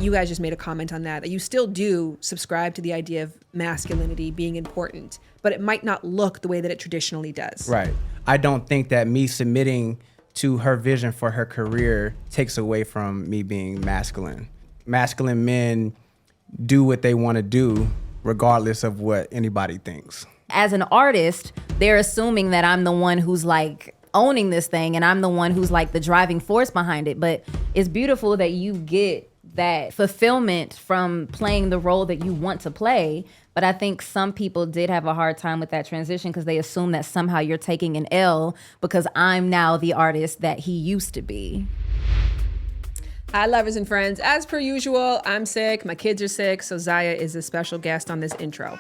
you guys just made a comment on that you still do subscribe to the idea of masculinity being important, but it might not look the way that it traditionally does. Right. I don't think that me submitting to her vision for her career takes away from me being masculine. Masculine men do what they want to do regardless of what anybody thinks. As an artist, they're assuming that I'm the one who's like owning this thing and I'm the one who's like the driving force behind it. But it's beautiful that you get that fulfillment from playing the role that you want to play. But I think some people did have a hard time with that transition because they assume that somehow you're taking an L because I'm now the artist that he used to be. Hi, lovers and friends. As per usual, I'm sick. My kids are sick. So Zaya is a special guest on this intro.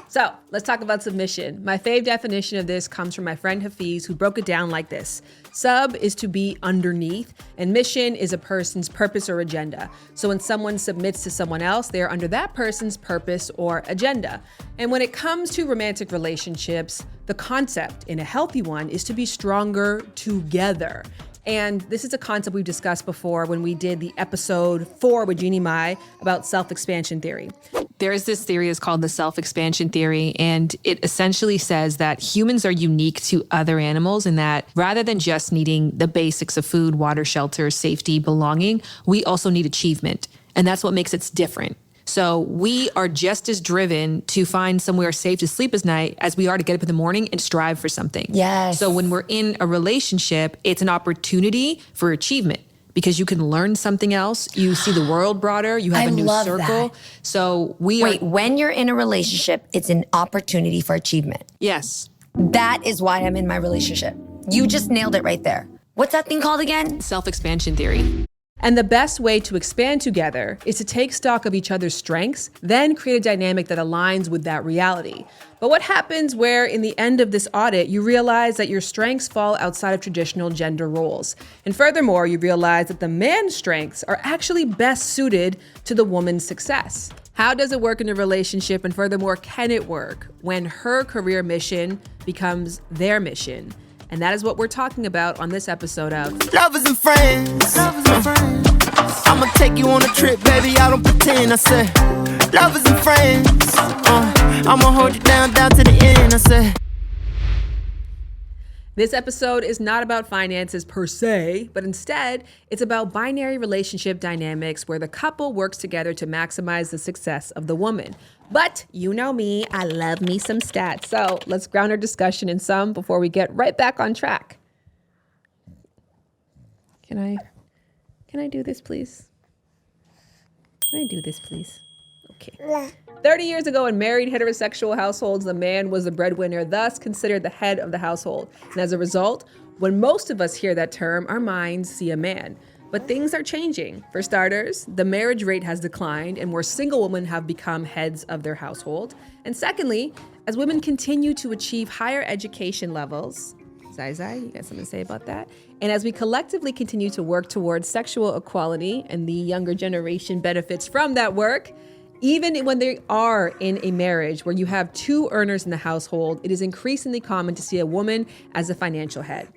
So let's talk about submission. My fave definition of this comes from my friend Hafeez, who broke it down like this. Sub is to be underneath, and mission is a person's purpose or agenda. So when someone submits to someone else, they are under that person's purpose or agenda. And when it comes to romantic relationships, the concept in a healthy one is to be stronger together. And this is a concept we've discussed before when we did the episode 4 with Jeannie Mai about self-expansion theory. There's this theory is called the self-expansion theory, and it essentially says that humans are unique to other animals in that rather than just needing the basics of food, water, shelter, safety, belonging, we also need achievement. And that's what makes us different. So we are just as driven to find somewhere safe to sleep at night as we are to get up in the morning and strive for something. Yes. So when we're in a relationship, it's an opportunity for achievement because you can learn something else. You see the world broader. You have a new circle. That. So Wait, when you're in a relationship, it's an opportunity for achievement. Yes. That is why I'm in my relationship. You just nailed it right there. What's that thing called again? Self-expansion theory. And the best way to expand together is to take stock of each other's strengths, then create a dynamic that aligns with that reality. But what happens where in the end of this audit, you realize that your strengths fall outside of traditional gender roles? And furthermore, you realize that the man's strengths are actually best suited to the woman's success. How does it work in a relationship? And furthermore, can it work when her career mission becomes their mission? And that is what we're talking about on this episode of Lovers and Friends. Lovers and Friends. I'ma take you on a trip, baby. I don't pretend. I said, lovers and friends. I'ma hold you down to the end. I said. This episode is not about finances per se, but instead it's about binary relationship dynamics where the couple works together to maximize the success of the woman. But you know me, I love me some stats. So let's ground our discussion in some before we get right back on track. Can I do this, please? Can I do this, please? Okay. 30 years ago, in married heterosexual households, the man was the breadwinner, thus considered the head of the household. And as a result, when most of us hear that term, our minds see a man. But things are changing. For starters, the marriage rate has declined and more single women have become heads of their household. And secondly, as women continue to achieve higher education levels, Zai, you got something to say about that? And as we collectively continue to work towards sexual equality and the younger generation benefits from that work, even when they are in a marriage where you have two earners in the household, it is increasingly common to see a woman as a financial head.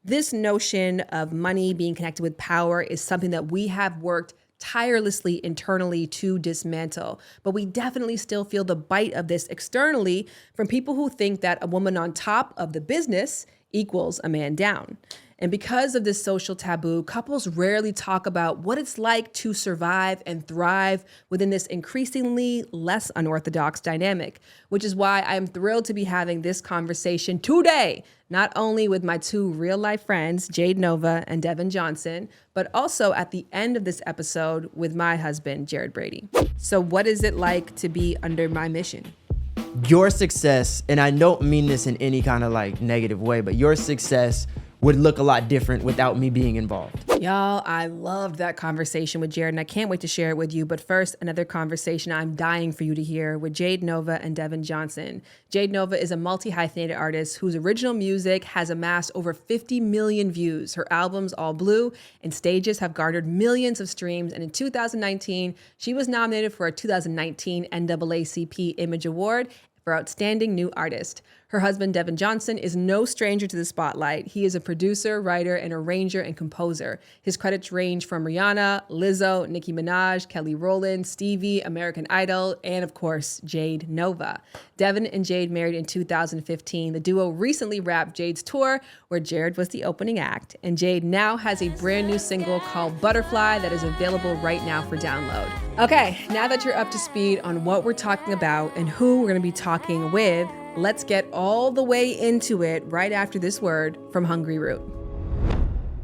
This notion of money being connected with power is something that we have worked tirelessly internally to dismantle. But we definitely still feel the bite of this externally from people who think that a woman on top of the business equals a man down. And because of this social taboo, couples rarely talk about what it's like to survive and thrive within this increasingly less unorthodox dynamic, which is why I'm thrilled to be having this conversation today, not only with my two real life friends, Jade Novah and Devin Johnson, but also at the end of this episode with my husband, Jared Brady. So what is it like to be under my mission? Your success, and I don't mean this in any kind of like negative way, but your success would look a lot different without me being involved. Y'all, I loved that conversation with Jared, and I can't wait to share it with you. But first, another conversation I'm dying for you to hear with Jade Novah and Devin Johnson. Jade Novah is a multi-hyphenated artist whose original music has amassed over 50 million views. Her albums, All Blue and Stages, have garnered millions of streams. And in 2019, she was nominated for a 2019 NAACP Image Award for Outstanding New Artist. Her husband, Devin Johnson, is no stranger to the spotlight. He is a producer, writer, and arranger and composer. His credits range from Rihanna, Lizzo, Nicki Minaj, Kelly Rowland, Stevie, American Idol, and of course, Jade Novah. Devin and Jade married in 2015. The duo recently wrapped Jade's tour, where Jared was the opening act. And Jade now has a brand new single called Butterfly that is available right now for download. Okay, now that you're up to speed on what we're talking about and who we're going to be talking with, let's get all the way into it right after this word from Hungry Root.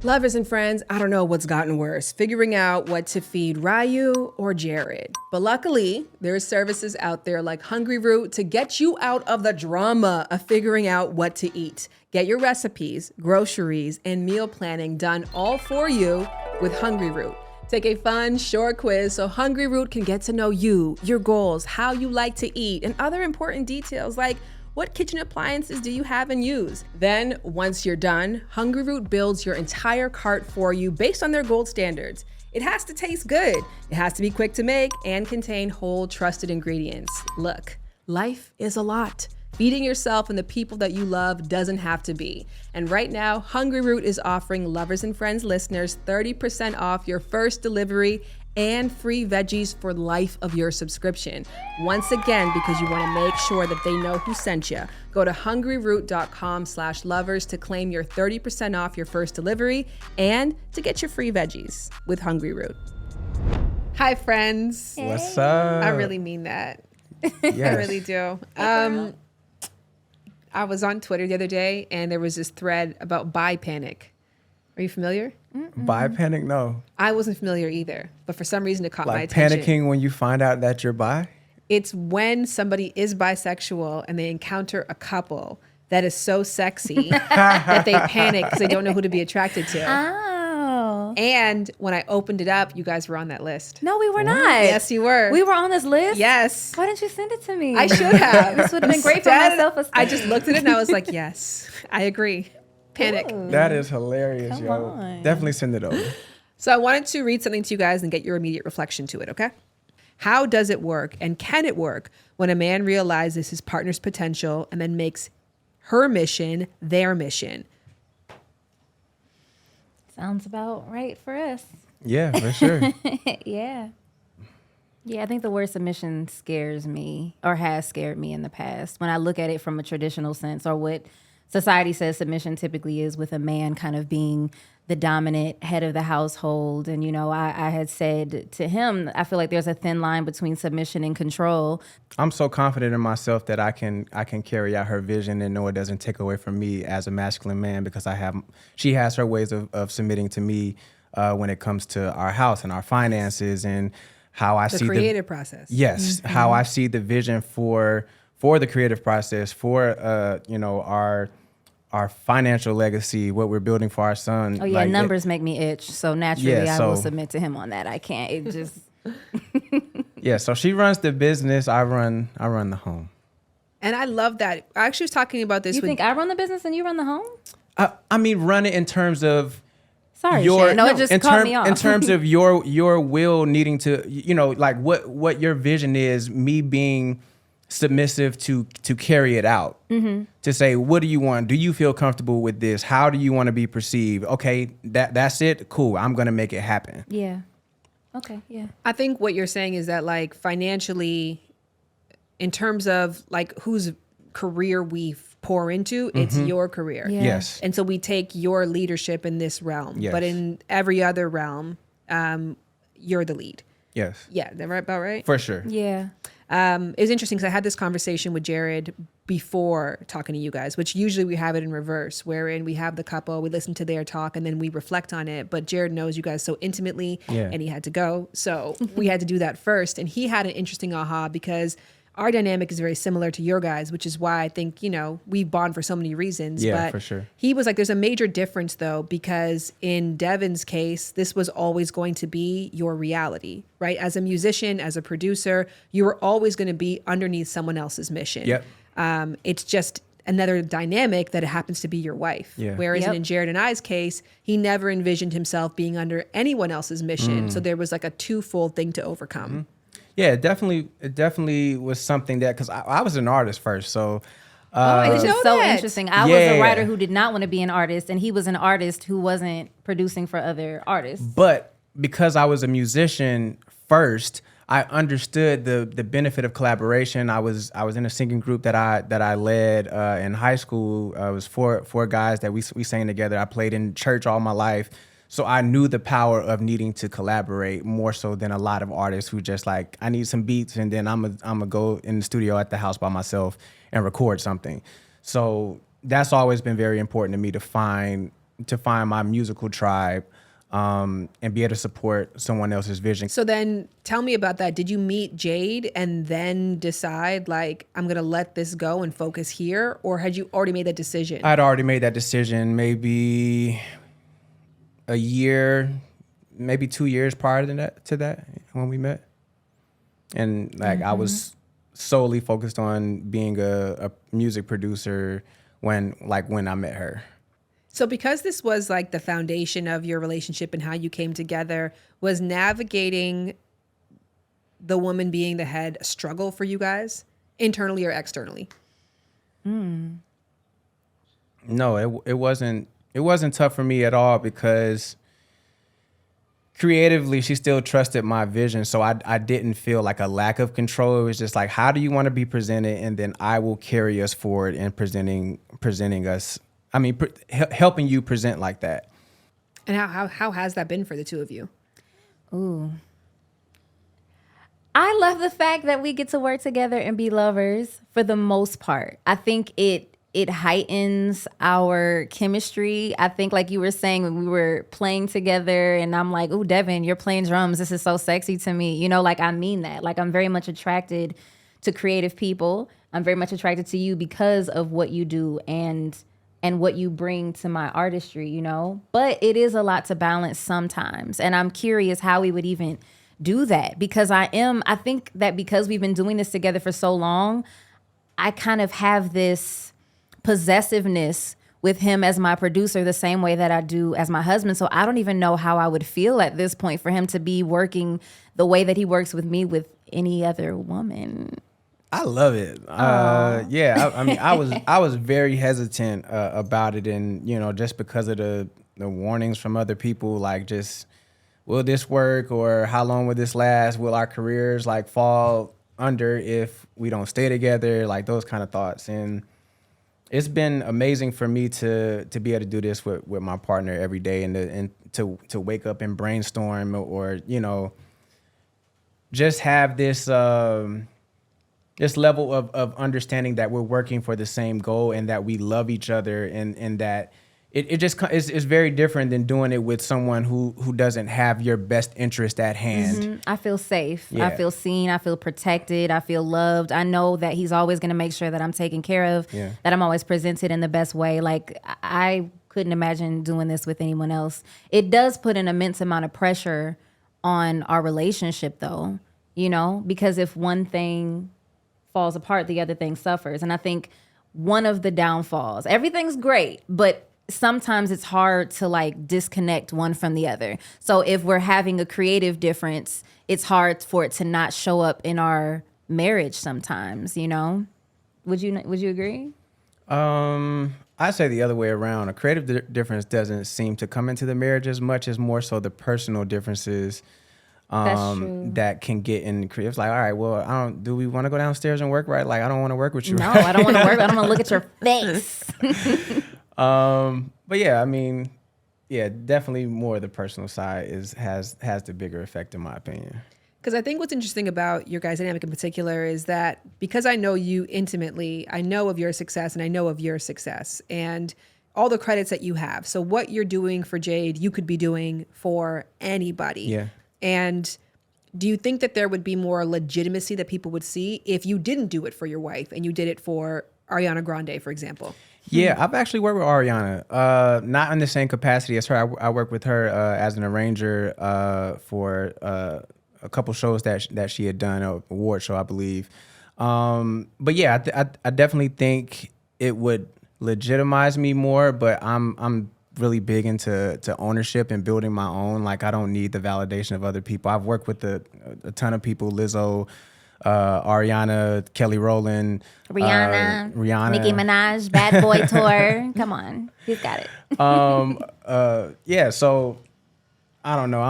Lovers and friends, I don't know what's gotten worse, figuring out what to feed Ryu or Jared. But luckily, there are services out there like Hungry Root to get you out of the drama of figuring out what to eat. Get your recipes, groceries, and meal planning done all for you with Hungry Root. Take a fun, short quiz so Hungry Root can get to know you, your goals, how you like to eat, and other important details like what kitchen appliances do you have and use? Then, once you're done, Hungry Root builds your entire cart for you based on their gold standards. It has to taste good, it has to be quick to make, and contain whole, trusted ingredients. Look, life is a lot. Feeding yourself and the people that you love doesn't have to be. And right now, Hungry Root is offering Lovers and Friends listeners 30% off your first delivery and free veggies for life of your subscription. Once again, because you want to make sure that they know who sent you, go to hungryroot.com/lovers to claim your 30% off your first delivery and to get your free veggies with Hungry Root. Hi, friends. What's up? I really mean that. Yes. I really do. I was on Twitter the other day and there was this thread about buy panic. Are you familiar? Buy panic? No. I wasn't familiar either, but for some reason it caught my Like attention. panicking when you find out that you're bi? It's when somebody is bisexual and they encounter a couple that is so sexy that they panic because they don't know who to be attracted to. Oh. And when I opened it up, you guys were on that list. No, we were not. Yes, you were. We were on this list? Yes. Why didn't you send it to me? I should have. This would have been great for my self-esteem. I just looked at it and I was like, yes, I agree. Panic. That is hilarious, Come yo. on. Definitely send it over. So I wanted to read something to you guys and get your immediate reflection to it, okay? How does it work and can it work when a man realizes his partner's potential and then makes her mission their mission? Sounds about right for us. Yeah, for sure. Yeah. Yeah, I think the word submission scares me or has scared me in the past. When I look at it from a traditional sense or what society says submission typically is, with a man kind of being the dominant head of the household. And, you know, I had said to him, I feel like there's a thin line between submission and control. I'm so confident in myself that I can carry out her vision and know it doesn't take away from me as a masculine man, because she has her ways of submitting to me when it comes to our house and our finances and how I see The creative process. Yes, how I see the vision for the creative process, for our financial legacy, what we're building for our son. Oh, yeah, like numbers make me itch. So naturally, I will submit to him on that. I can't. It just... Yeah, so she runs the business. I run the home. And I love that. I actually was talking about this You with... think I run the business and you run the home? I mean, run it in terms of Sorry, Shan. No, it just caught me off. In terms of your will needing to, like what your vision is, me being submissive to carry it out. Mm-hmm. To say, what do you want? Do you feel comfortable with this? How do you want to be perceived? Okay, that's it. Cool. I'm going to make it happen. Yeah. Okay, yeah. I think what you're saying is that, like, financially, in terms of like whose career we pour into, it's your career. Yeah. Yes. And so we take your leadership in this realm, Yes. but in every other realm, you're the lead. Yes. Yeah, is that right? About right? For sure. Yeah. It was interesting because I had this conversation with Jared before talking to you guys, which usually we have it in reverse, wherein we have the couple, we listen to their talk, and then we reflect on it. But Jared knows you guys so intimately, and he had to go. So we had to do that first. And he had an interesting aha because our dynamic is very similar to your guys, which is why I think, we bond for so many reasons. Yeah, but for sure. He was like, there's a major difference though, because in Devin's case, this was always going to be your reality, right? As a musician, as a producer, you were always going to be underneath someone else's mission. Yep. It's just another dynamic that it happens to be your wife. Yeah. Whereas in Jared and I's case, he never envisioned himself being under anyone else's mission. So there was like a twofold thing to overcome. Yeah, it definitely was something that, because I was an artist first, so I Which didn't is know so that. interesting. I was Yeah. a writer who did not want to be an artist, and he was an artist who wasn't producing for other artists. But because I was a musician first, I understood the benefit of collaboration. I was in a singing group that I led in high school. It was four guys that we sang together. I played in church all my life. So I knew the power of needing to collaborate more so than a lot of artists who just like, I need some beats and then I'm gonna go in the studio at the house by myself and record something. So that's always been very important to me to find my musical tribe and be able to support someone else's vision. So then tell me about that. Did you meet Jade and then decide like, I'm going to let this go and focus here? Or had you already made that decision? I'd already made that decision maybe a year, maybe 2 years prior to that when we met. And like I was solely focused on being a music producer when I met her. So because this was like the foundation of your relationship and how you came together, was navigating the woman being the head a struggle for you guys, internally or externally? No, it wasn't tough for me at all because creatively she still trusted my vision. So I didn't feel like a lack of control. It was just like, how do you want to be presented? And then I will carry us forward in presenting us. I mean, helping you present like that. And how has that been for the two of you? Ooh. I love the fact that we get to work together and be lovers for the most part. I think it heightens our chemistry. I think like you were saying when we were playing together and I'm like, "Ooh, Devin, you're playing drums. This is so sexy to me." You know, like I mean that. Like I'm very much attracted to creative people. I'm very much attracted to you because of what you do and what you bring to my artistry, you know? But it is a lot to balance sometimes. And I'm curious how we would even do that because I think that because we've been doing this together for so long, I kind of have this possessiveness with him as my producer the same way that I do as my husband. So I don't even know how I would feel at this point for him to be working the way that he works with me with any other woman. I love it. Yeah, I mean, I was very hesitant about it, and you know, just because of the warnings from other people, like just will this work or how long will this last? Will our careers like fall under if we don't stay together? Like those kind of thoughts. And it's been amazing for me to be able to do this with my partner every day and to wake up and brainstorm or you know, just have this. This level of understanding that we're working for the same goal and that we love each other and that it just is very different than doing it with someone who doesn't have your best interest at hand. Mm-hmm. I feel safe. Yeah. I feel seen. I feel protected. I feel loved. I know that he's always going to make sure that I'm taken care of, that I'm always presented in the best way. Like I couldn't imagine doing this with anyone else. It does put an immense amount of pressure on our relationship though, you know, because if one thing falls apart, the other thing suffers. And I think one of the downfalls, everything's great, but sometimes it's hard to like disconnect one from the other. So if we're having a creative difference, it's hard for it to not show up in our marriage sometimes, you know? Would you agree? I say the other way around. A creative difference doesn't seem to come into the marriage as much as more so the personal differences That's true. that can get in creative. It's like, all right, well, do we want to go downstairs and work, right? Like, I don't want to work with you. No, right? I don't want to work. I don't want to look at your face. But yeah, I mean, yeah, definitely more of the personal side has the bigger effect in my opinion. Because I think what's interesting about your guys' dynamic in particular is that because I know you intimately, I know of your success and I know of your success and all the credits that you have. So what you're doing for Jade, you could be doing for anybody. Yeah. And do you think that there would be more legitimacy that people would see if you didn't do it for your wife and you did it for Ariana Grande, for example? Yeah, I've actually worked with Ariana, not in the same capacity as her. I worked with her as an arranger for a couple shows that she had done, an award show, I believe. But yeah, I definitely think it would legitimize me more. But I'm really big into ownership and building my own. Like I don't need the validation of other people. I've worked with a ton of people, Lizzo, Ariana, Kelly Rowland, Rihanna, Nicki Minaj, Bad Boy Tour. Come on, he's got it. Yeah, so I don't know.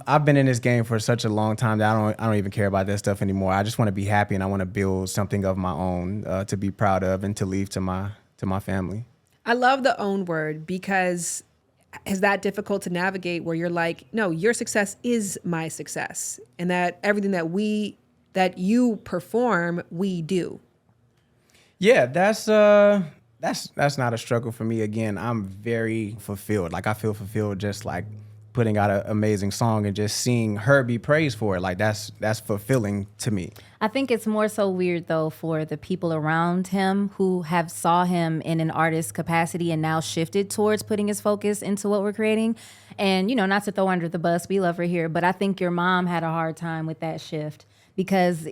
I've been in this game for such a long time that I don't even care about that stuff anymore. I just want to be happy, and I want to build something of my own to be proud of and to leave to my family. I love the own word, because is that difficult to navigate where you're like, no, your success is my success, and that everything that you perform, we do. Yeah, that's not a struggle for me. Again, I'm very fulfilled. Like, I feel fulfilled just like putting out an amazing song and just seeing her be praised for it. Like, that's fulfilling to me. I think it's more so weird though for the people around him who have saw him in an artist capacity and now shifted towards putting his focus into what we're creating. And, not to throw under the bus, we love her here, but I think your mom had a hard time with that shift. Because,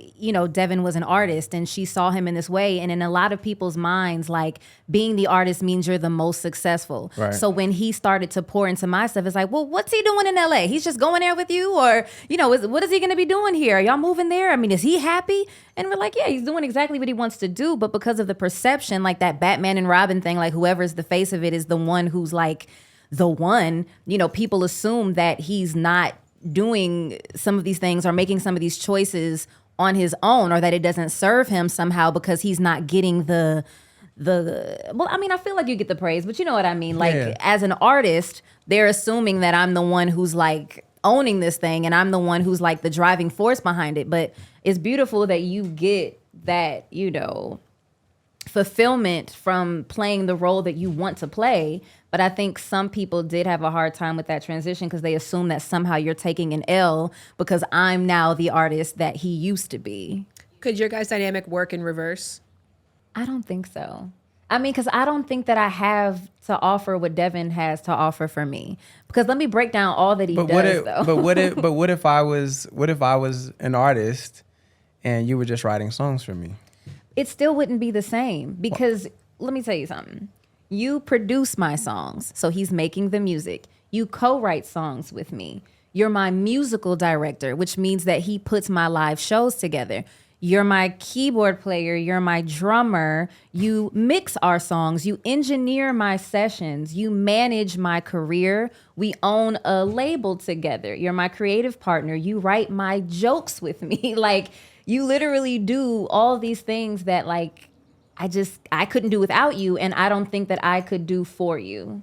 Devin was an artist and she saw him in this way. And in a lot of people's minds, like, being the artist means you're the most successful. Right. So when he started to pour into my stuff, it's like, well, what's he doing in LA? He's just going there with you? Or, what is he going to be doing here? Are y'all moving there? I mean, is he happy? And we're like, yeah, he's doing exactly what he wants to do. But because of the perception, like that Batman and Robin thing, like whoever's the face of it is the one who's like the one, people assume that he's not doing some of these things or making some of these choices on his own, or that it doesn't serve him somehow because he's not getting the well, I mean, I feel like you get the praise, but you know what I mean? Like, as an artist, they're assuming that I'm the one who's like owning this thing and I'm the one who's like the driving force behind it. But it's beautiful that you get that, fulfillment from playing the role that you want to play. But I think some people did have a hard time with that transition because they assume that somehow you're taking an L because I'm now the artist that he used to be. Could your guys' dynamic work in reverse? I don't think so. I mean, because I don't think that I have to offer what Devin has to offer for me. Because let me break down all that he does, though. But what if I was an artist and you were just writing songs for me? It still wouldn't be the same because let me tell you something. You produce my songs, so he's making the music. You co-write songs with me. You're my musical director, which means that he puts my live shows together. You're my keyboard player. You're my drummer. You mix our songs. You engineer my sessions. You manage my career. We own a label together. You're my creative partner. You write my jokes with me. Like, you literally do all these things that, like, I couldn't do without you, and I don't think that I could do for you.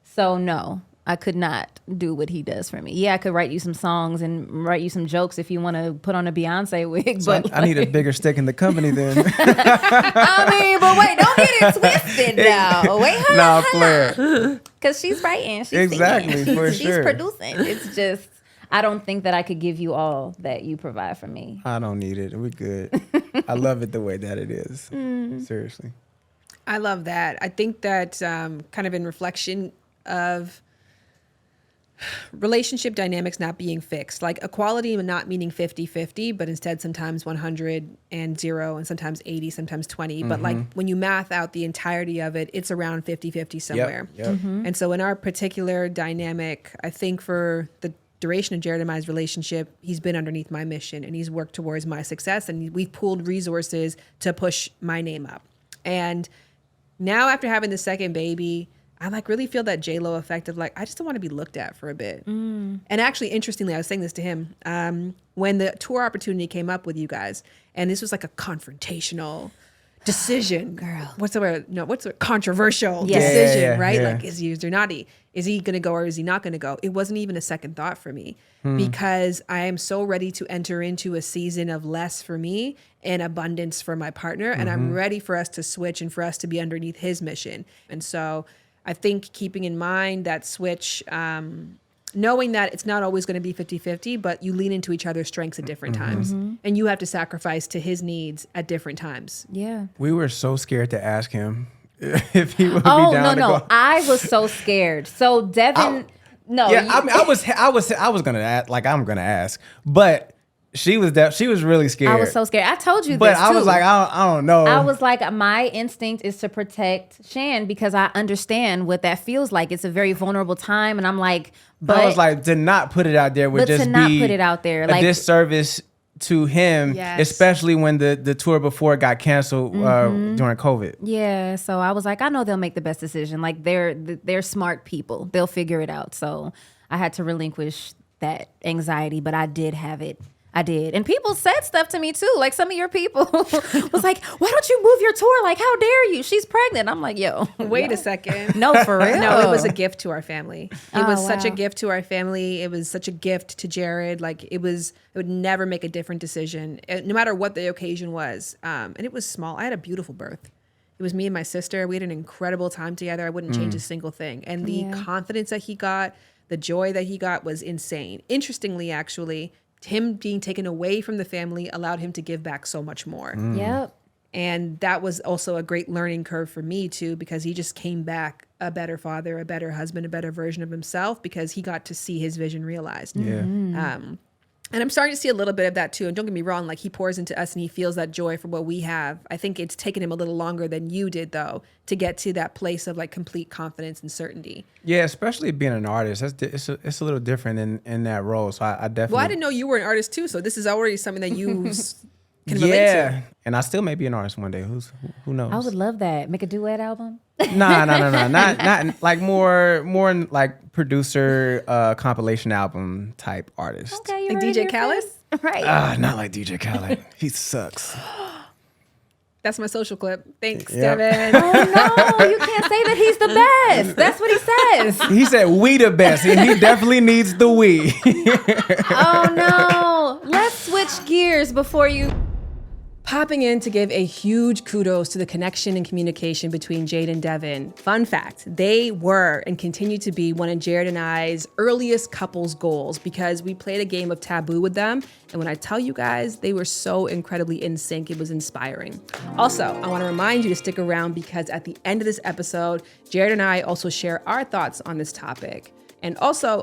So no, I could not do what he does for me. Yeah, I could write you some songs and write you some jokes if you want to put on a Beyonce wig. So but I need a bigger stick in the company then. I mean, but wait, don't get it twisted now. Wait, nah, Flair. Because she's writing, she's exactly, singing, for she's sure. producing. It's just, I don't think that I could give you all that you provide for me. I don't need it. We're good. I love it the way that it is. Seriously. I love that. I think that kind of in reflection of relationship dynamics not being fixed, like equality not meaning 50-50, but instead sometimes 100 and 0 and sometimes 80, sometimes 20. But like when you math out the entirety of it, it's around 50-50 somewhere. Yep. And so in our particular dynamic, I think for the duration of Jared and Mai's relationship, he's been underneath my mission and he's worked towards my success, and we've pooled resources to push my name up. And now after having the second baby, I like really feel that J-Lo effect of like, I just don't want to be looked at for a bit. And actually, interestingly, I was saying this to him when the tour opportunity came up with you guys, and this was like a confrontational decision. Girl. What's the word? No, what's the controversial decision, Yeah, right? yeah. Like, is he or not he? Is he going to go or is he not going to go? It wasn't even a second thought for me because I am so ready to enter into a season of less for me and abundance for my partner. And I'm ready for us to switch and for us to be underneath his mission. And so I think keeping in mind that switch, knowing that it's not always going to be 50-50, but you lean into each other's strengths at different times. And you have to sacrifice to his needs at different times. Yeah. We were so scared to ask him if he would Oh, be down to no. go. I was so scared. So Devin, no. Yeah, I mean, I was gonna ask, like I'm gonna ask, but she was really scared. I was so scared. I told you but this, I too. was like, I don't know. I was like, my instinct is to protect Shan because I understand what that feels like. It's a very vulnerable time, and I'm like, but I was like, to not put it out there would But to just not be put it out there, a like- disservice to him, Yes. especially when the tour before got canceled during COVID. Yeah, so I was like, I know they'll make the best decision. Like they're smart people. They'll figure it out. So I had to relinquish that anxiety, but I did have it. I did. And people said stuff to me too. Like some of your people was like, why don't you move your tour? Like, how dare you? She's pregnant. I'm like, yo. Wait a second. No, for real. No, it was a gift to our family. It was such a wow. gift to our family. It was such a gift to Jared. Like it would never make a different decision, no matter what the occasion was. And it was small. I had a beautiful birth. It was me and my sister. We had an incredible time together. I wouldn't change a single thing. And the confidence that he got, the joy that he got was insane. Interestingly, actually, him being taken away from the family allowed him to give back so much more. Yep. And that was also a great learning curve for me too, because he just came back a better father, a better husband, a better version of himself, because he got to see his vision realized. Yeah. And I'm starting to see a little bit of that too. And don't get me wrong, like he pours into us and he feels that joy for what we have. I think it's taken him a little longer than you did though, to get to that place of like complete confidence and certainty. Yeah, especially being an artist. It's a little different in that role. So I definitely. Well, I didn't know you were an artist too. So this is already something that you can relate to. And I still may be an artist one day. Who knows? I would love that. Make a duet album. Nah. Not like more like producer compilation album type artist. Okay, you Like heard it DJ here Khaled? first. Right. Not like DJ Khaled. He sucks. That's my social clip. Thanks, Yep. Devin. Oh no, you can't say that he's the best. That's what he says. He said we the best, and he definitely needs the we. Oh no. Let's switch gears before you. Popping in to give a huge kudos to the connection and communication between Jade and Devin. Fun fact, they were and continue to be one of Jared and I's earliest couples goals, because we played a game of Taboo with them. And when I tell you guys, they were so incredibly in sync, it was inspiring. Also, I want to remind you to stick around, because at the end of this episode, Jared and I also share our thoughts on this topic. And also,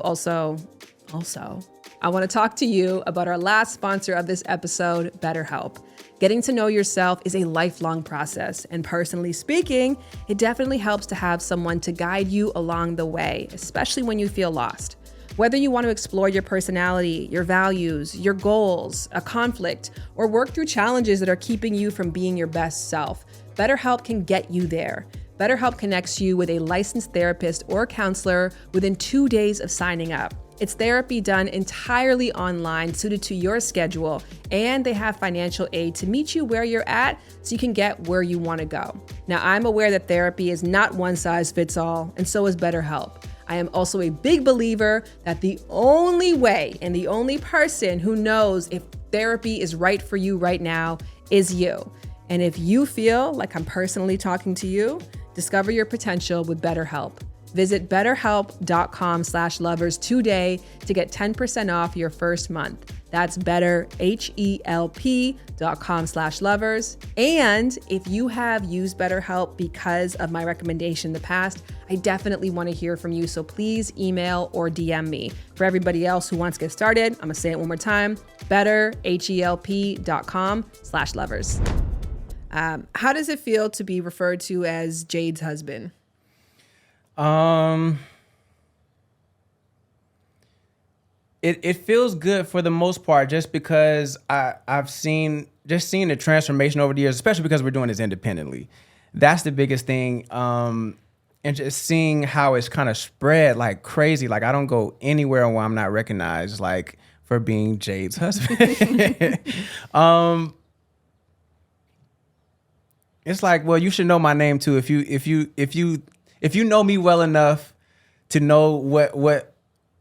I want to talk to you about our last sponsor of this episode, BetterHelp. Getting to know yourself is a lifelong process, and personally speaking, it definitely helps to have someone to guide you along the way, especially when you feel lost. Whether you want to explore your personality, your values, your goals, a conflict, or work through challenges that are keeping you from being your best self, BetterHelp can get you there. BetterHelp connects you with a licensed therapist or counselor within 2 days of signing up. It's therapy done entirely online, suited to your schedule, and they have financial aid to meet you where you're at so you can get where you want to go. Now, I'm aware that therapy is not one size fits all, and so is BetterHelp. I am also a big believer that the only way and the only person who knows if therapy is right for you right now is you. And if you feel like I'm personally talking to you, discover your potential with BetterHelp. Visit betterhelp.com/lovers today to get 10% off your first month. That's betterhelp.com/lovers. And if you have used BetterHelp because of my recommendation in the past, I definitely want to hear from you. So please email or DM me. For everybody else who wants to get started, I'm going to say it one more time, betterhelp.com/lovers. How does it feel to be referred to as Jade's husband? It feels good for the most part, just because I've seen the transformation over the years, especially because we're doing this independently. That's the biggest thing. And just seeing how it's kind of spread like crazy. Like I don't go anywhere where I'm not recognized, like for being Jade's husband. It's like, well, you should know my name too. If you know me well enough to know what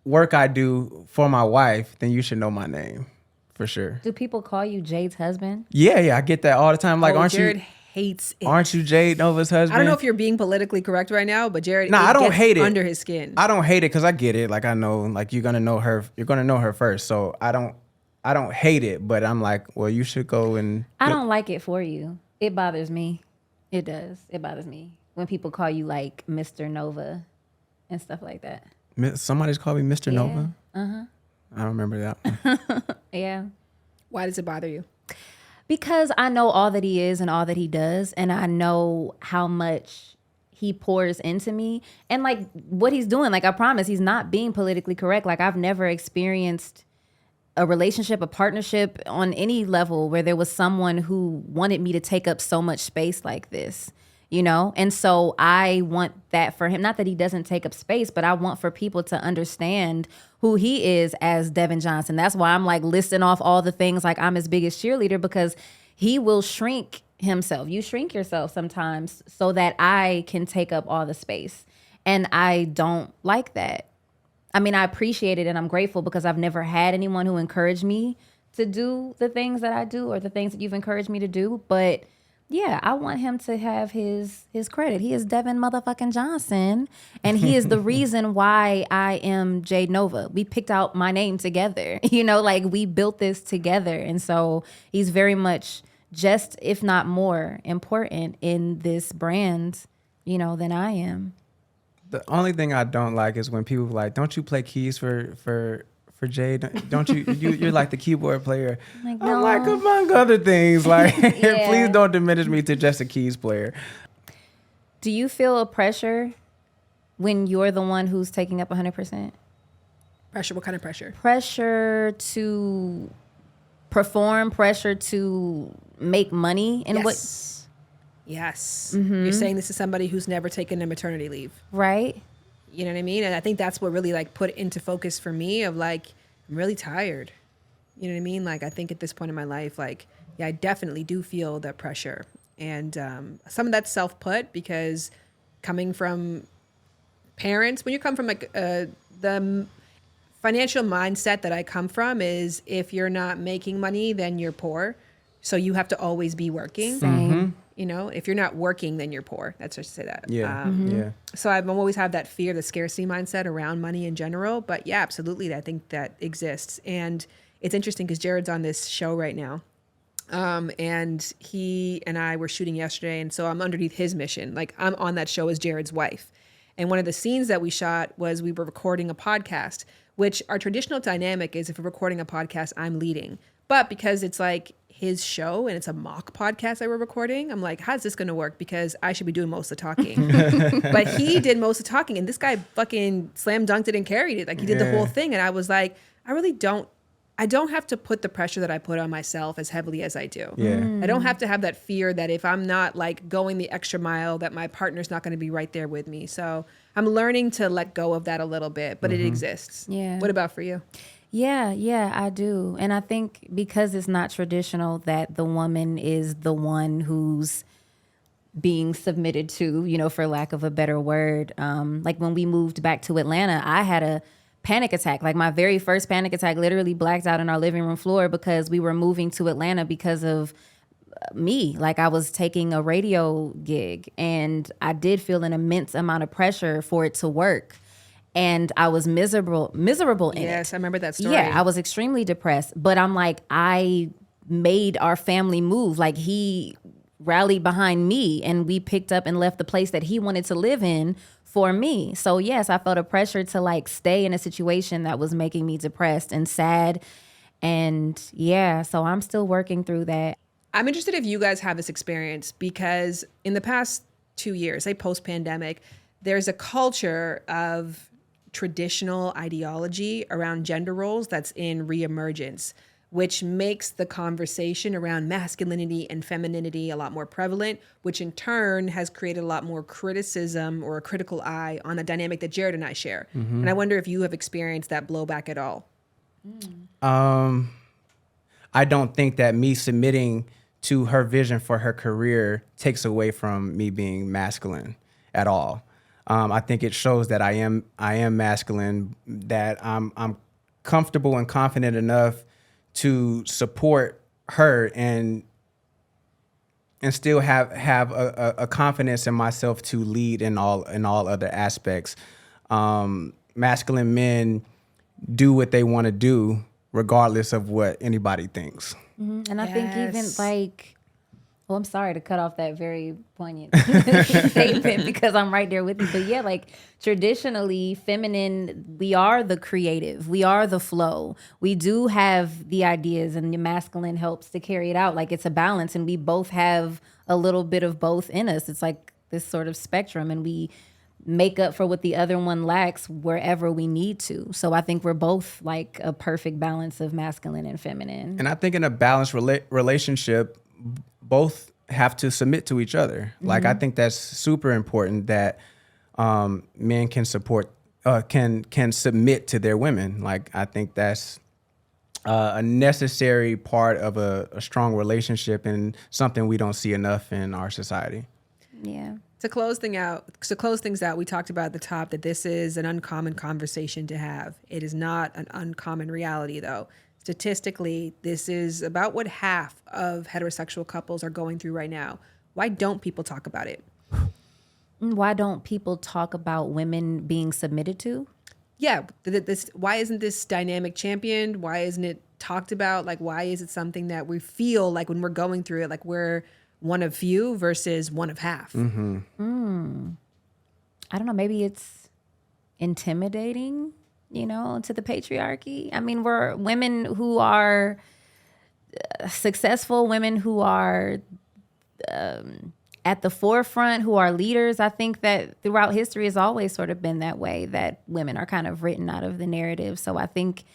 work I do for my wife, then you should know my name for sure. Do people call you Jade's husband? Yeah, I get that all the time. Like, Jared hates it. Aren't you Jade Novah's husband? I don't know if you're being politically correct right now, but Jared, I don't hate it. Under his skin. I don't hate it because I get it. Like I know, like you're gonna know her first. So I don't hate it, but I'm like, well, you should go and. I don't like it for you. It bothers me. It does. It bothers me when people call you like Mr. Nova and stuff like that. Somebody's called me Mr. Yeah. Nova. I don't remember that one. Yeah. Why does it bother you? Because I know all that he is and all that he does, and I know how much he pours into me and like what he's doing. Like I promise, he's not being politically correct. Like I've never experienced a relationship, a partnership on any level where there was someone who wanted me to take up so much space like this, you know? And so I want that for him. Not that he doesn't take up space, but I want for people to understand who he is as Devin Johnson. That's why I'm like listing off all the things like I'm his biggest cheerleader, because he will shrink himself. You shrink yourself sometimes so that I can take up all the space. And I don't like that. I mean, I appreciate it and I'm grateful because I've never had anyone who encouraged me to do the things that I do or the things that you've encouraged me to do. But yeah, I want him to have his credit. He is Devin motherfucking Johnson. And he is the reason why I am Jade Novah. We picked out my name together. You know, like we built this together. And so he's very much just, if not more, important in this brand, you know, than I am. The only thing I don't like is when people are like, don't you play keys for Jade? Don't you, you're like the keyboard player. Like, I'm no. like, among other things, like, Yeah. please don't diminish me to just a keys player. Do you feel a pressure when you're the one who's taking up 100%? Pressure? What kind of pressure? Pressure to perform, pressure to make money, and Yes. You're saying this is somebody who's never taken a maternity leave. right? You know what I mean? And I think that's what really like put into focus for me of like, I'm really tired. You know what I mean? Like, I think at this point in my life, like, yeah, I definitely do feel that pressure. And some of that's self-put because coming from parents, when you come from like the financial mindset that I come from is if you're not making money, then you're poor. So you have to always be working. Same. You know, if you're not working, then you're poor. That's just to say that. Yeah, yeah. So I've always had that fear, the scarcity mindset around money in general. But yeah, absolutely. I think that exists. And it's interesting because Jared's on this show right now. And he and I were shooting yesterday. And so I'm underneath his mission. Like I'm on that show as Jared's wife. And one of the scenes that we shot was we were recording a podcast, which our traditional dynamic is if we're recording a podcast, I'm leading. But because it's like his show and it's a mock podcast that we're recording, I'm like, how's this going to work? Because I should be doing most of the talking. But he did most of the talking and this guy fucking slam dunked it and carried it. Like he did the whole thing. And I was like, I don't have to put the pressure that I put on myself as heavily as I do. Yeah. I don't have to have that fear that if I'm not like going the extra mile, that my partner's not going to be right there with me. So I'm learning to let go of that a little bit, but it exists. Yeah. What about for you? Yeah, I do. And I think because it's not traditional that the woman is the one who's being submitted to, you know, for lack of a better word. Like when we moved back to Atlanta, I had a panic attack. Like my very first panic attack, literally blacked out on our living room floor because we were moving to Atlanta because of me. Like I was taking a radio gig and I did feel an immense amount of pressure for it to work. And I was miserable in it. Yes, I remember that story. Yeah, I was extremely depressed. But I'm like, I made our family move. Like he rallied behind me and we picked up and left the place that he wanted to live in for me. So yes, I felt a pressure to like stay in a situation that was making me depressed and sad. And yeah, so I'm still working through that. I'm interested if you guys have this experience because in the past 2 years, say post-pandemic, there's a culture of traditional ideology around gender roles that's in reemergence, which makes the conversation around masculinity and femininity a lot more prevalent, which in turn has created a lot more criticism or a critical eye on a dynamic that Jared and I share. And I wonder if you have experienced that blowback at all. I don't think that me submitting to her vision for her career takes away from me being masculine at all. I think it shows that I am masculine, that I'm comfortable and confident enough to support her and still have a confidence in myself to lead in all other aspects. Masculine men do what they want to do regardless of what anybody thinks. And I think even Yes. like, well, I'm sorry to cut off that very poignant statement because I'm right there with you. But yeah, like traditionally feminine, we are the creative. We are the flow. We do have the ideas and the masculine helps to carry it out. Like it's a balance and we both have a little bit of both in us. It's like this sort of spectrum and we make up for what the other one lacks wherever we need to. So I think we're both like a perfect balance of masculine and feminine. And I think in a balanced relationship, both have to submit to each other. Like, I think that's super important that men can support, can submit to their women. Like, I think that's a necessary part of a strong relationship and something we don't see enough in our society. Yeah. To close things out, we talked about at the top that this is an uncommon conversation to have. It is not an uncommon reality, though. Statistically, this is about what half of heterosexual couples are going through right now. Why don't people talk about it? Why don't people talk about women being submitted to? Yeah, why isn't this dynamic championed? Why isn't it talked about? Like, why is it something that we feel like when we're going through it, like we're one of few versus one of half? I don't know. Maybe it's intimidating, to the patriarchy. I mean, we're women who are successful, women who are at the forefront, who are leaders. I think that throughout history has always sort of been that way, that women are kind of written out of the narrative. So I think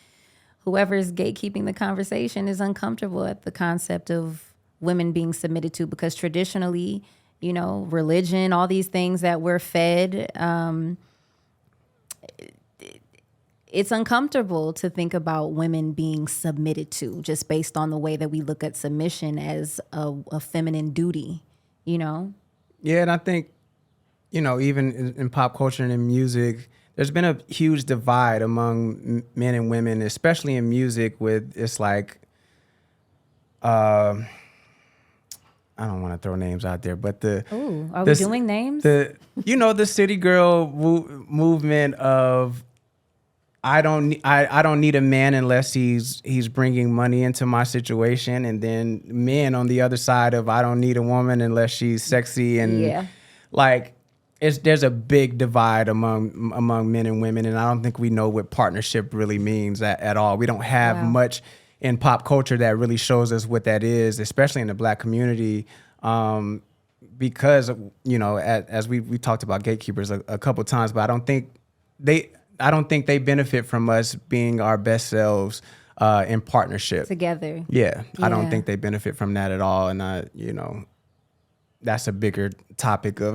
whoever's gatekeeping the conversation is uncomfortable at the concept of women being submitted to, because traditionally, religion, all these things that we're fed, it's uncomfortable to think about women being submitted to just based on the way that we look at submission as a feminine duty, Yeah, and I think, even in pop culture and in music, there's been a huge divide among men and women, especially in music, with it's like, I don't want to throw names out there, but are we doing names? The city girl movement of I don't need a man unless he's bringing money into my situation, and then men on the other side of I don't need a woman unless she's sexy and like there's a big divide among men and women, and I don't think we know what partnership really means at all. We don't have much in pop culture that really shows us what that is, especially in the Black community, because as we talked about gatekeepers a couple times, but I don't think they benefit from us being our best selves in partnership together. Yeah, I don't think they benefit from that at all, and that's a bigger topic of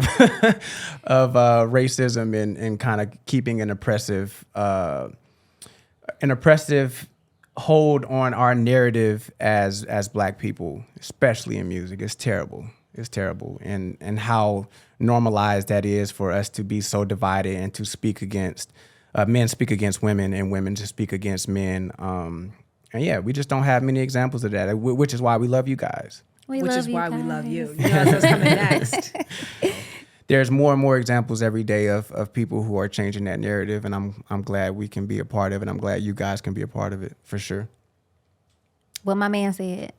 racism and kind of keeping an oppressive hold on our narrative as Black people, especially in music. It's terrible. It's terrible. And how normalized that is for us to be so divided and to speak against, men speak against women and women to speak against men. And yeah, we just don't have many examples of that, which is why we love you guys. Which is why we love you. That's what's coming next. There's more and more examples every day of people who are changing that narrative, and I'm glad we can be a part of it. I'm glad you guys can be a part of it, for sure. What my man said.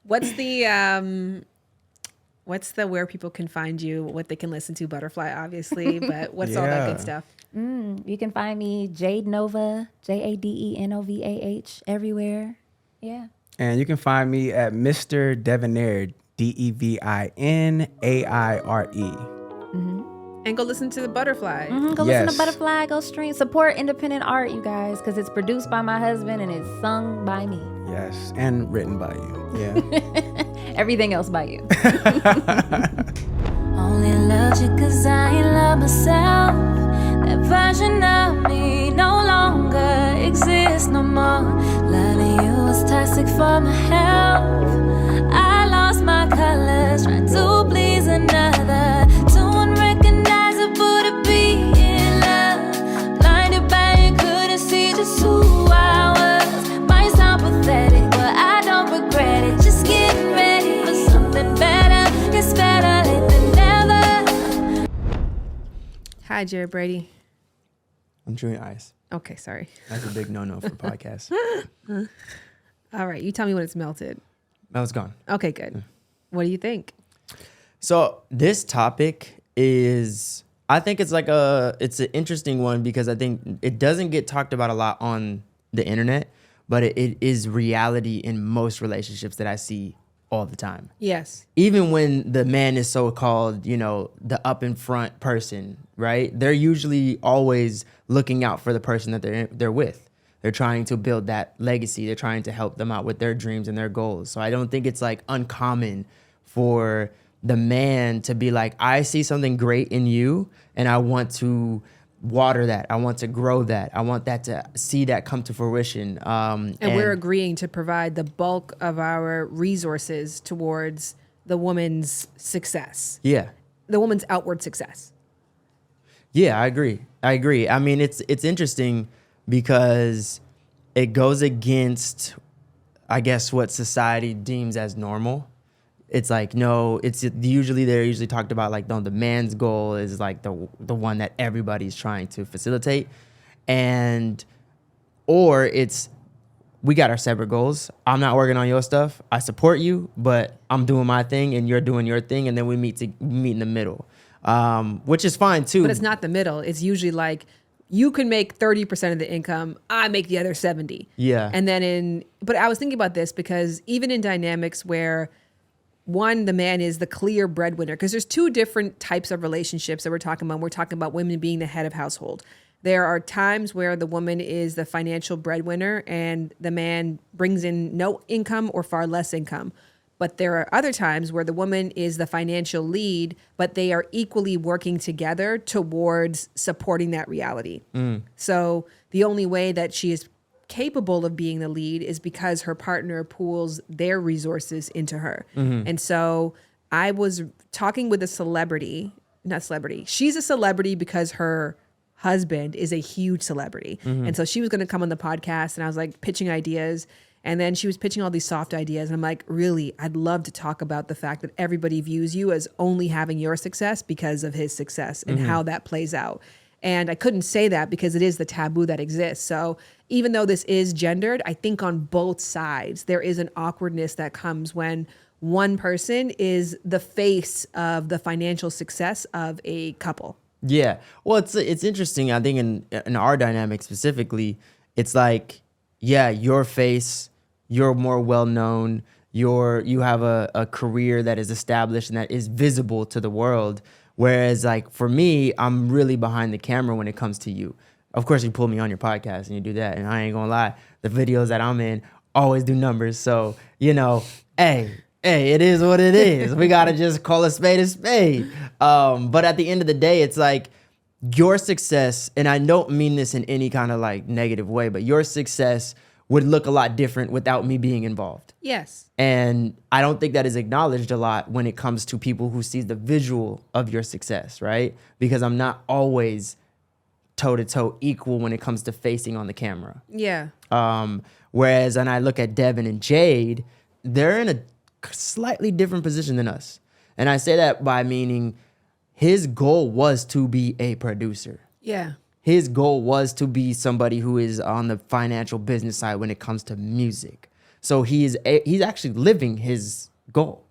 What's the where people can find you, what they can listen to? Butterfly, obviously, but what's all that good stuff? You can find me Jade Novah, JadeNovah, everywhere. Yeah. And you can find me at Mr. Devinaire, Devinaire. And go listen to the Butterfly. Go listen to Butterfly. Go stream. Support independent art, you guys, because it's produced by my husband and it's sung by me. Yes, and written by you. Yeah. Everything else by you. Only loved you cause I ain't love myself. That version of me no longer exists no more. Loving you was toxic for my health. I lost my colors trying to please another. Too unrecognizable to be in love. Blinded by it, couldn't see just who I was. Might sound pathetic, but I don't regret it. Just getting ready for something better. It's better late than never. Hi, Jared Brady. I'm chewing ice. Okay, sorry. That's a big no-no for podcasts. All right, you tell me when it's melted. That was gone. Okay, good. What do you think? So this topic is, I think it's an interesting one because I think it doesn't get talked about a lot on the internet, but it is reality in most relationships that I see all the time. Yes. Even when the man is so-called, the up in front person, right? They're usually always looking out for the person that they're with. They're trying to build that legacy. They're trying to help them out with their dreams and their goals. So I don't think it's like uncommon for the man to be like, I see something great in you and I want to water that. I want to grow that. I want that to see that come to fruition. And we're agreeing to provide the bulk of our resources towards the woman's success. Yeah. The woman's outward success. Yeah, I agree. I mean, it's interesting because it goes against, I guess, what society deems as normal. It's like, no, they're usually talked about like, no, the man's goal is like the one that everybody's trying to facilitate. Or it's, we got our separate goals. I'm not working on your stuff. I support you, but I'm doing my thing and you're doing your thing. And then we meet in the middle, which is fine too. But it's not the middle. It's usually like, you can make 30% of the income. I make the other 70. Yeah. And then but I was thinking about this because even in dynamics where one, the man is the clear breadwinner, because there's two different types of relationships that we're talking about. We're talking about women being the head of household. There are times where the woman is the financial breadwinner and the man brings in no income or far less income. But there are other times where the woman is the financial lead, but they are equally working together towards supporting that reality. So the only way that she is capable of being the lead is because her partner pools their resources into her. And so I was talking with a she's a celebrity because her husband is a huge celebrity. And so she was going to come on the podcast and I was like pitching ideas. And then she was pitching all these soft ideas. And I'm like, really, I'd love to talk about the fact that everybody views you as only having your success because of his success and how that plays out. And I couldn't say that because it is the taboo that exists. So even though this is gendered, I think on both sides, there is an awkwardness that comes when one person is the face of the financial success of a couple. Yeah. Well, it's interesting. I think in our dynamic specifically, it's like, yeah, your face, you're more well-known, you have a career that is established and that is visible to the world. Whereas like for me, I'm really behind the camera when it comes to you. Of course, you pull me on your podcast and you do that. And I ain't gonna lie, the videos that I'm in always do numbers. So, hey, it is what it is. We gotta just call a spade a spade. But at the end of the day, it's like your success, and I don't mean this in any kind of like negative way, but your success would look a lot different without me being involved. Yes. And I don't think that is acknowledged a lot when it comes to people who see the visual of your success, right? Because I'm not always toe-to-toe equal when it comes to facing on the camera. Yeah. Whereas when I look at Devin and Jade, they're in a slightly different position than us. And I say that by meaning his goal was to be a producer. Yeah. His goal was to be somebody who is on the financial business side when it comes to music. So he's actually living his goal,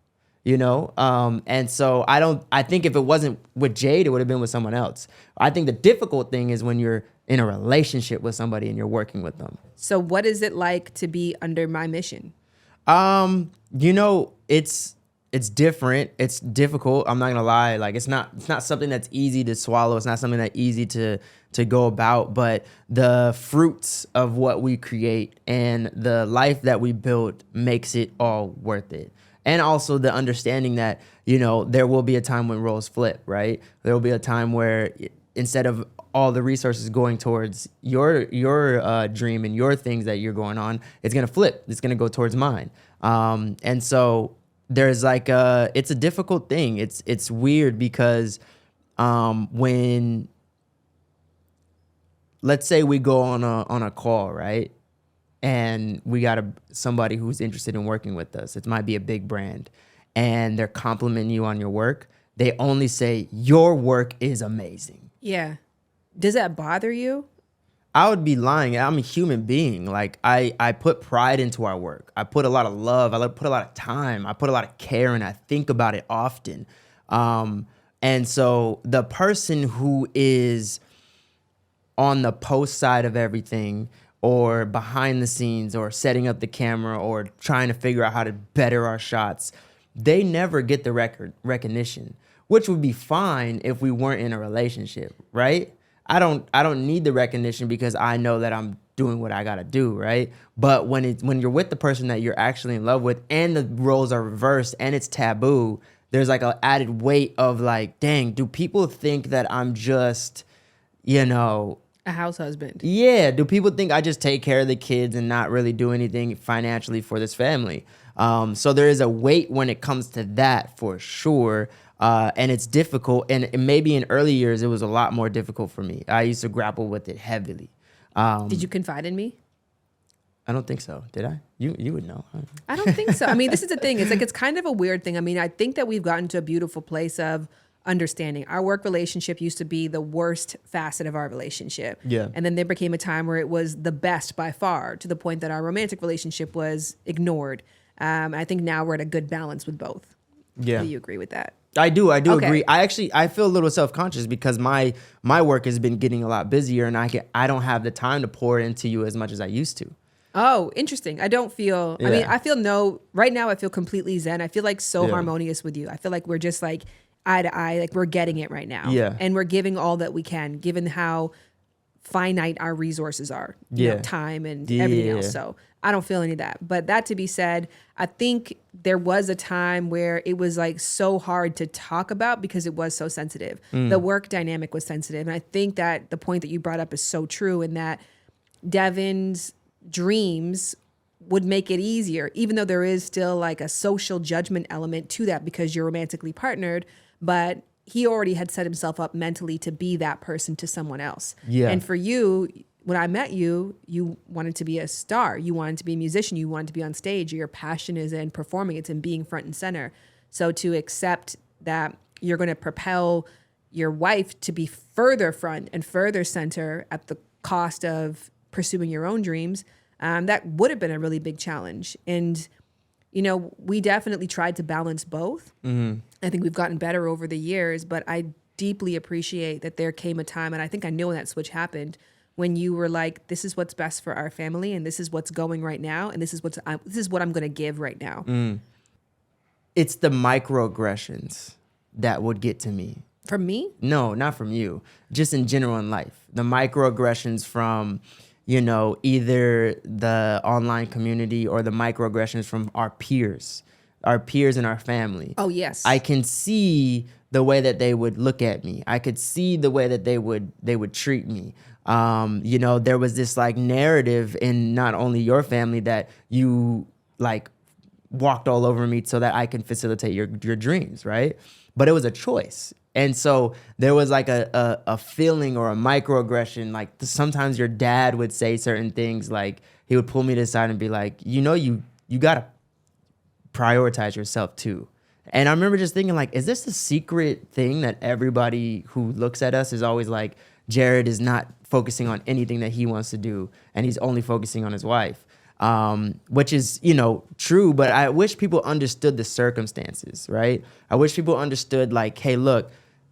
And so I think if it wasn't with Jade, it would have been with someone else. I think the difficult thing is when you're in a relationship with somebody and you're working with them. So what is it like to be under my mission? It's different. It's difficult. I'm not gonna lie. Like it's not something that's easy to swallow. It's not something that's easy to go about. But the fruits of what we create and the life that we build makes it all worth it. And also the understanding that, there will be a time when roles flip, right? There will be a time where instead of all the resources going towards your dream and your things that you're going on, it's gonna flip. It's gonna go towards mine. And so there's like it's a difficult thing. It's weird because when, let's say we go on a call, right? And we got somebody who's interested in working with us. It might be a big brand and they're complimenting you on your work. They only say your work is amazing. Yeah. Does that bother you? I would be lying. I'm a human being. Like I put pride into our work. I put a lot of love. I put a lot of time. I put a lot of care, and I think about it often. And so the person who is on the post side of everything, or behind the scenes or setting up the camera or trying to figure out how to better our shots, they never get the recognition, which would be fine if we weren't in a relationship, right? I don't need the recognition because I know that I'm doing what I gotta do, right? But when you're with the person that you're actually in love with and the roles are reversed and it's taboo, there's like an added weight of like, dang, do people think that I'm just, a house husband? Yeah. Do people think I just take care of the kids and not really do anything financially for this family? So there is a weight when it comes to that for sure. And it's difficult. And maybe in early years, it was a lot more difficult for me. I used to grapple with it heavily. Did you confide in me? I don't think so. Did I? You would know. Huh? I don't think so. I mean, this is the thing. It's like, it's kind of a weird thing. I mean, I think that we've gotten to a beautiful place of understanding. Our work relationship used to be the worst facet of our relationship. Yeah. And then there became a time where it was the best by far, to the point that our romantic relationship was ignored. I think now we're at a good balance with both. Yeah. Do you agree with that? I do Okay. agree. I feel a little self-conscious because my work has been getting a lot busier and I don't have the time to pour into you as much as I used to. Oh, interesting. I don't feel, I mean, I feel right now I feel completely zen. I feel like so harmonious with you. I feel like we're just like eye to eye, like we're getting it right now. Yeah. And we're giving all that we can, given how finite our resources are, you know, time and everything else. So I don't feel any of that. But that to be said, I think there was a time where it was like so hard to talk about because it was so sensitive. The work dynamic was sensitive. And I think that the point that you brought up is so true, in that Devin's dreams would make it easier, even though there is still like a social judgment element to that because you're romantically partnered, but he already had set himself up mentally to be that person to someone else. Yeah. And for you, when I met you, you wanted to be a star. You wanted to be a musician. You wanted to be on stage. Your passion is in performing. It's in being front and center. So to accept that you're going to propel your wife to be further front and further center at the cost of pursuing your own dreams, that would have been a really big challenge. And, you know, we definitely tried to balance both. I think we've gotten better over the years, but I deeply appreciate that there came a time, and I think I knew when that switch happened, when you were like, this is what's best for our family, and this is what's going right now, and this is what I'm going to give right now. It's the microaggressions that would get to me. From me? No, not from you. Just in general in life. The microaggressions from, you know, either the online community or the microaggressions from our peers and our family. Oh, yes. I can see the way that they would look at me. I could see the way that they would treat me. You know, there was this like narrative in not only your family that you like walked all over me so that I can facilitate your dreams, right? But it was a choice. And so there was like a feeling or a microaggression. Like sometimes your dad would say certain things, like he would pull me to the side and be like, you know, you got to prioritize yourself too. And I remember just thinking like, is this a secret thing that everybody who looks at us is always like, Jared is not focusing on anything that he wants to do and he's only focusing on his wife, which is, you know, true. But I wish people understood the circumstances, right? I wish people understood like, hey, look,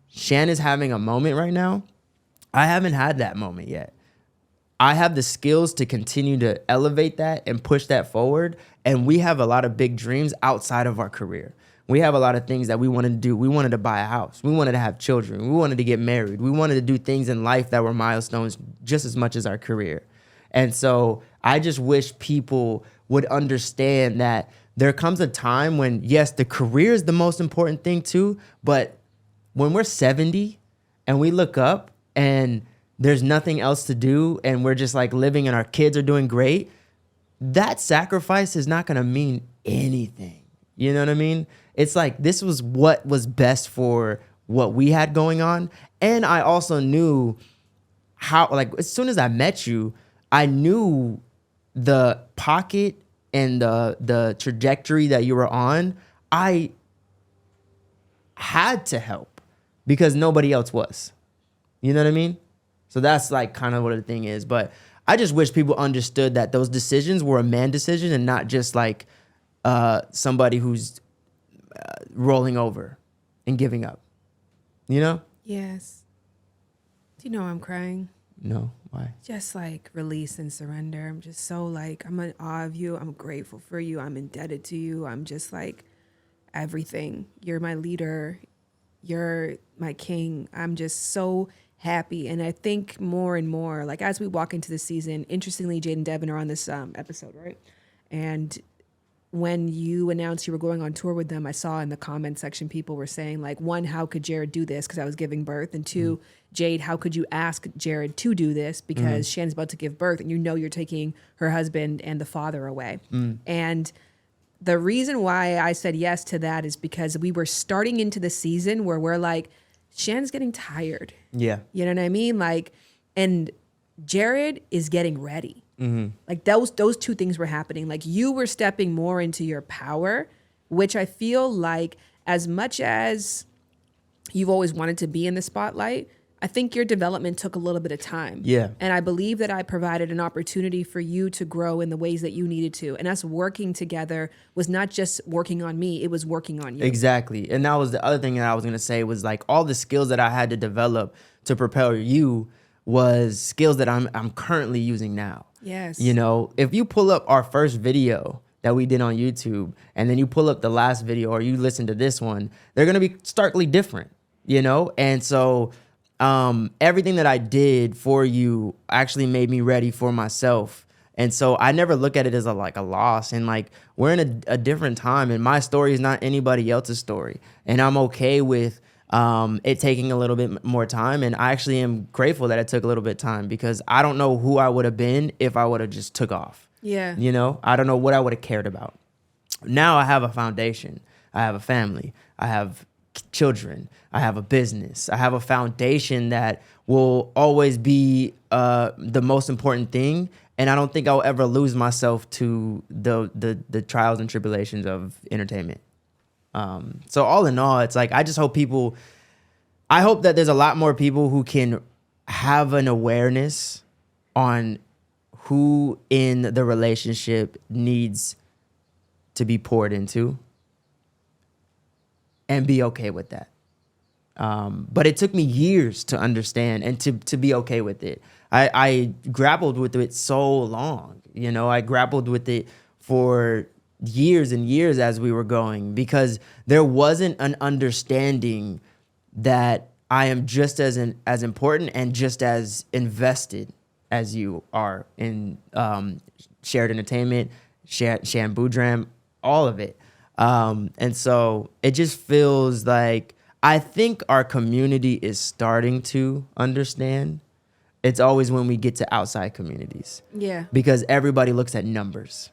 Shan is having a moment right now. I haven't had that moment yet. I have the skills to continue to elevate that and push that forward. And we have a lot of big dreams outside of our career. We have a lot of things that we wanted to do. We wanted to buy a house. We wanted to have children. We wanted to get married. We wanted to do things in life that were milestones just as much as our career. And so I just wish people would understand that there comes a time when, yes, the career is the most important thing too, but when we're 70 and we look up and there's nothing else to do and we're just like living and our kids are doing great, that sacrifice is not going to mean anything. You know what I mean? It's like, this was what was best for what we had going on. And I also knew how, like, as soon as I met you, I knew the pocket and the trajectory that you were on. I had to help because nobody else was. You know what I mean? So that's like kind of what the thing is. But I just wish people understood that those decisions were a man decision and not just like somebody who's rolling over and giving up. You know? Yes. Do you know I'm crying? No, why? Just like release and surrender. I'm just so like, I'm in awe of you. I'm grateful for you. I'm indebted to you. I'm just like everything. You're my leader. You're my king. I'm just so happy. And I think more and more, like as we walk into the season, interestingly, Jade and Devin are on this episode, right? And when you announced you were going on tour with them, I saw in the comment section people were saying like, one, how could Jared do this? Because I was giving birth. And two, Jade, how could you ask Jared to do this? Because Shan's about to give birth and you know you're taking her husband and the father away. And the reason why I said yes to that is because we were starting into the season where we're like, Shan's getting tired. Yeah. You know what I mean? Like, and Jared is getting ready. Like those two things were happening. Like you were stepping more into your power, which I feel like as much as you've always wanted to be in the spotlight, I think your development took a little bit of time. Yeah. And I believe that I provided an opportunity for you to grow in the ways that you needed to. And us working together was not just working on me, it was working on you. Exactly. And that was the other thing that I was going to say was like all the skills that I had to develop to propel you was skills that I'm currently using now. Yes. You know, if you pull up our first video that we did on YouTube and then you pull up the last video or you listen to this one, they're going to be starkly different, you know? And so everything that I did for you actually made me ready for myself. And so I never look at it as a loss. And like, we're in a different time and my story is not anybody else's story. And I'm okay with it taking a little bit more time. And I actually am grateful that it took a little bit of time because I don't know who I would have been if I would have just took off. Yeah. You know, I don't know what I would have cared about. Now I have a foundation. I have a family. I have children. I have a business. I have a foundation that will always be the most important thing. And I don't think I'll ever lose myself to the trials and tribulations of entertainment. So all in all, it's like, I just hope I hope that there's a lot more people who can have an awareness on who in the relationship needs to be poured into and be okay with that. But it took me years to understand and to be okay with it. I grappled with it so long, you know, I grappled with it for years and years as we were going because there wasn't an understanding that I am just as important and just as invested as you are in shared entertainment, Shan Boudram, all of it. And so it just feels like I think our community is starting to understand. It's always when we get to outside communities. Yeah. Because everybody looks at numbers.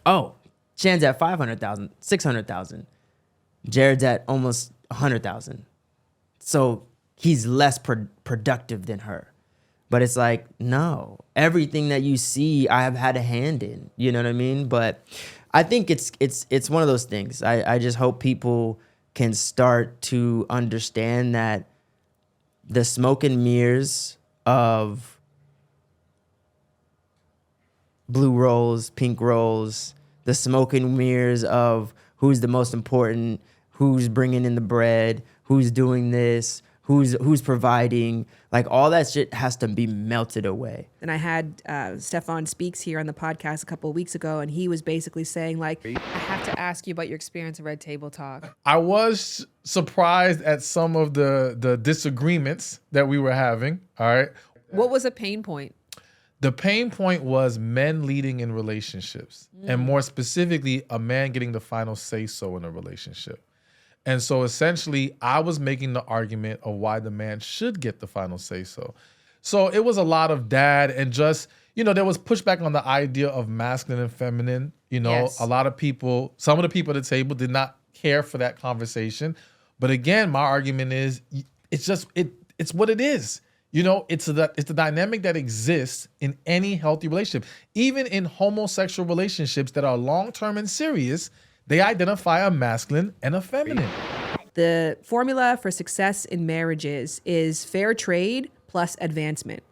Oh, Shan's at 500,000, 600,000. Jared's at almost 100,000. So he's less productive than her. But it's like, no, everything that you see, I have had a hand in, you know what I mean? But I think it's one of those things. I just hope people can start to understand that the smoke and mirrors of blue rolls, pink rolls, the smoke and mirrors of who's the most important, who's bringing in the bread, who's doing this, who's providing, like all that shit has to be melted away. And I had Stefan Speaks here on the podcast a couple of weeks ago, and he was basically saying like, I have to ask you about your experience of Red Table Talk. I was surprised at some of the disagreements that we were having. All right. What was a pain point? The pain point was men leading in relationships, and more specifically, a man getting the final say-so in a relationship. And so essentially, I was making the argument of why the man should get the final say-so. So it was a lot of dad and just, there was pushback on the idea of masculine and feminine. Yes. A lot of people, some of the people at the table did not care for that conversation. But again, my argument is it's just, it's what it is. It's the dynamic that exists in any healthy relationship. Even in homosexual relationships that are long-term and serious, they identify a masculine and a feminine. The formula for success in marriages is fair trade plus advancement.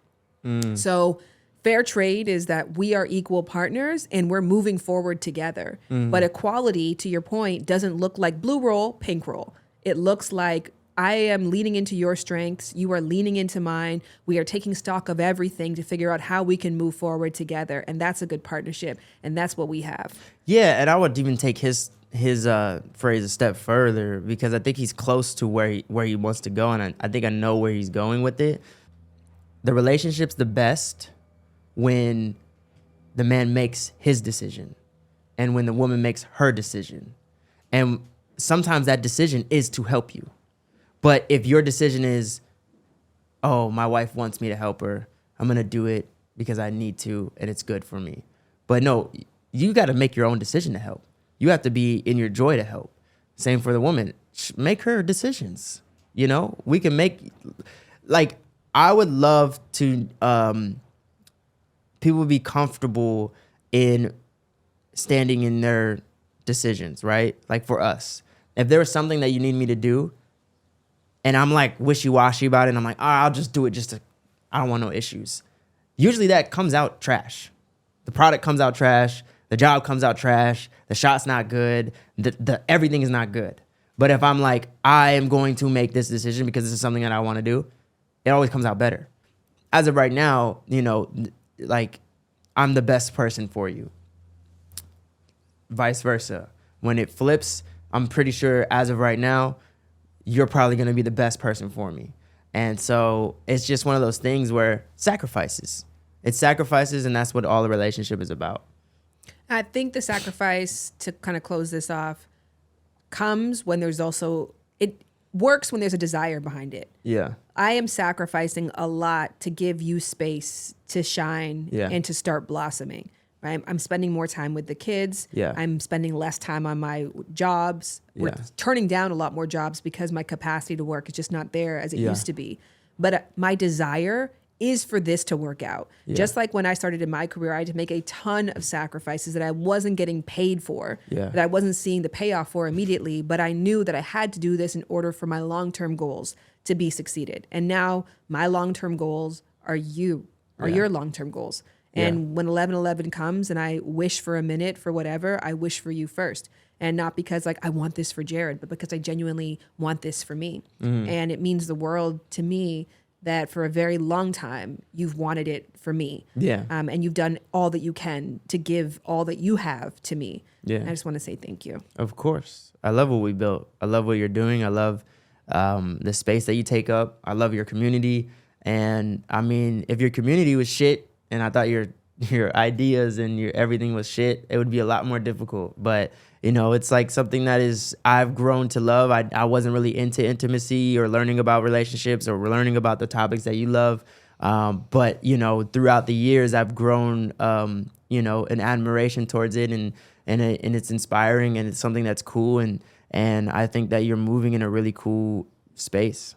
So fair trade is that we are equal partners and we're moving forward together. But equality, to your point, doesn't look like blue roll, pink roll. It looks like I am leaning into your strengths. You are leaning into mine. We are taking stock of everything to figure out how we can move forward together. And that's a good partnership. And that's what we have. Yeah, and I would even take his phrase a step further, because I think he's close to where he wants to go, and I think I know where he's going with it. The relationship's the best when the man makes his decision and when the woman makes her decision. And sometimes that decision is to help you. But if your decision is, oh, my wife wants me to help her, I'm going to do it because I need to and it's good for me. But no, you got to make your own decision to help. You have to be in your joy to help. Same for the woman. Make her decisions. You know, we can make, like, I would love to, people be comfortable in standing in their decisions, right? Like for us, if there was something that you need me to do and I'm like wishy-washy about it and I'm like, I'll just do it I don't want no issues. Usually that comes out trash. The product comes out trash. The job comes out trash. The shot's not good. The everything is not good. But if I'm like, I am going to make this decision because this is something that I want to do, it always comes out better. As of right now, you know, like, I'm the best person for you. Vice versa. When it flips, I'm pretty sure as of right now, you're probably going to be the best person for me. And so it's just one of those things where sacrifices. It's sacrifices, and that's what all the relationship is about. I think the sacrifice, to kind of close this off, comes when there's also, it works when there's a desire behind it. Yeah. I am sacrificing a lot to give you space to shine and to start blossoming. Right? I'm spending more time with the kids. Yeah. I'm spending less time on my jobs. We're turning down a lot more jobs because my capacity to work is just not there as it used to be. But my desire is for this to work out. Yeah. Just like when I started in my career, I had to make a ton of sacrifices that I wasn't getting paid for, that I wasn't seeing the payoff for immediately, but I knew that I had to do this in order for my long-term goals to be succeeded. And now my long-term goals are your long-term goals. And when 11/11 comes and I wish for a minute for whatever, I wish for you first. And not because like I want this for Jared, but because I genuinely want this for me. And it means the world to me that for a very long time, you've wanted it for me. Yeah. And you've done all that you can to give all that you have to me. Yeah. And I just want to say thank you. Of course. I love what we built. I love what you're doing. I love the space that you take up. I love your community. And I mean, if your community was shit and I thought your ideas and your everything was shit, it would be a lot more difficult. But you know, it's like something that I've grown to love. I wasn't really into intimacy or learning about relationships or learning about the topics that you love. But, you know, throughout the years, I've grown, you know, an admiration towards it, and it's inspiring, and it's something that's cool. And I think that you're moving in a really cool space.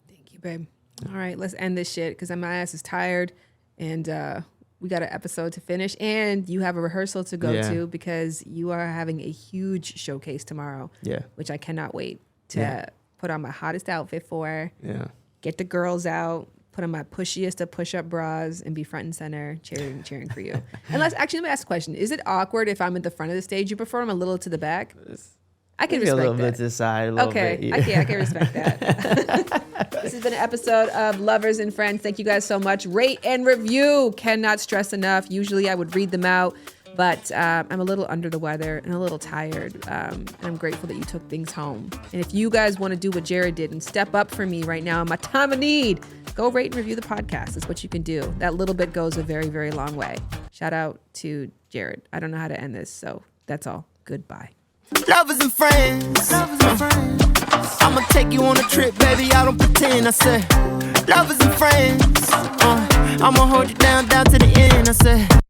Thank you, babe. All right, let's end this shit because my ass is tired, and we got an episode to finish, and you have a rehearsal to go to because you are having a huge showcase tomorrow. Yeah, which I cannot wait to put on my hottest outfit for. Yeah, get the girls out, put on my pushiest of push-up bras, and be front and center cheering for you. And let me ask a question: is it awkward if I'm at the front of the stage you perform a little to the back? I can respect that. A little bit to the side, a little bit. Yeah. I can respect that. This has been an episode of Lovers and Friends. Thank you guys so much. Rate and review. Cannot stress enough. Usually I would read them out, but I'm a little under the weather and a little tired. And I'm grateful that you took things home. And if you guys want to do what Jared did and step up for me right now in my time of need, go rate and review the podcast. That's what you can do. That little bit goes a very, very long way. Shout out to Jared. I don't know how to end this, so that's all. Goodbye. Lovers and friends. I'ma take you on a trip, baby, I don't pretend. I said, lovers and friends. I'ma hold you down to the end. I said.